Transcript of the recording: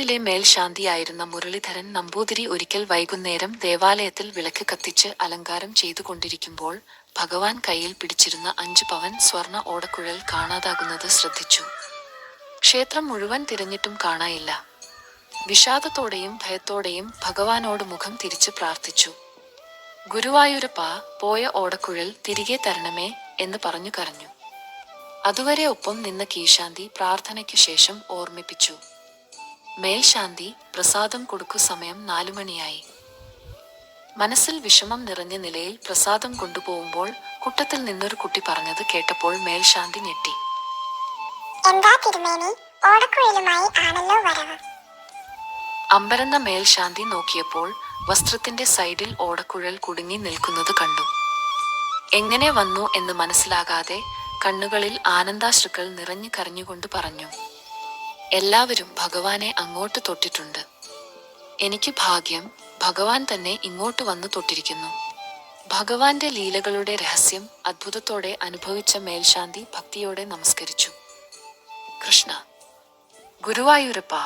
ിലെ മേൽശാന്തിയായിരുന്ന മുരളീധരൻ നമ്പൂതിരി ഒരിക്കൽ വൈകുന്നേരം ദേവാലയത്തിൽ വിളക്ക് കത്തിച്ച് അലങ്കാരം ചെയ്തുകൊണ്ടിരിക്കുമ്പോൾ ഭഗവാൻ കയ്യിൽ പിടിച്ചിരുന്ന 5 പവൻ സ്വർണ ഓടക്കുഴൽ കാണാതാകുന്നത് ശ്രദ്ധിച്ചു. ക്ഷേത്രം മുഴുവൻ തിരഞ്ഞിട്ടും കാണാനില്ല. വിഷാദത്തോടെയും ഭയത്തോടെയും ഭഗവാനോട് മുഖം തിരിച്ച് പ്രാർത്ഥിച്ചു. ഗുരുവായൂരപ്പാ, പോയ ഓടക്കുഴൽ തിരികെ തരണമേ എന്ന് പറഞ്ഞു കരഞ്ഞു. അതുവരെ ഒപ്പം നിന്ന കീഴ്ശാന്തി പ്രാർത്ഥനയ്ക്കു ശേഷം ഓർമ്മിപ്പിച്ചു. മേൽശാന്തി, പ്രസാദം കൊടുക്കു. സമയം 4 മണിയായി. മനസ്സിൽ വിഷമം നിറഞ്ഞ നിലയിൽ പ്രസാദം കൊണ്ടുപോകുമ്പോൾ കൂട്ടത്തിൽ നിന്നൊരു കുട്ടി പറഞ്ഞത് കേട്ടപ്പോൾ മേൽശാന്തി ഞെട്ടി. എന്താ തിരുമേനി, ഓടക്കുഴലുമായി ആണല്ലോ വരവ്? അമ്പരന്ന മേൽശാന്തി നോക്കിയപ്പോൾ വസ്ത്രത്തിന്റെ സൈഡിൽ ഓടക്കുഴൽ കുടുങ്ങി നിൽക്കുന്നത് കണ്ടു. എങ്ങനെ വന്നു എന്ന് മനസ്സിലാകാതെ കണ്ണുകളിൽ ആനന്ദാശ്രുക്കൾ നിറഞ്ഞു കരഞ്ഞുകൊണ്ട് പറഞ്ഞു, എല്ലാവരും ഭഗവാനെ അങ്ങോട്ട് തൊട്ടിട്ടുണ്ട്. എനിക്ക് ഭാഗ്യം, ഭഗവാൻ തന്നെ ഇങ്ങോട്ട് വന്നു തൊട്ടിരിക്കുന്നു. ഭഗവാന്റെ ലീലകളുടെ രഹസ്യം അത്ഭുതത്തോടെ അനുഭവിച്ച മേൽശാന്തി ഭക്തിയോടെ നമസ്കരിച്ചു. കൃഷ്ണ, ഗുരുവായൂരപ്പാ.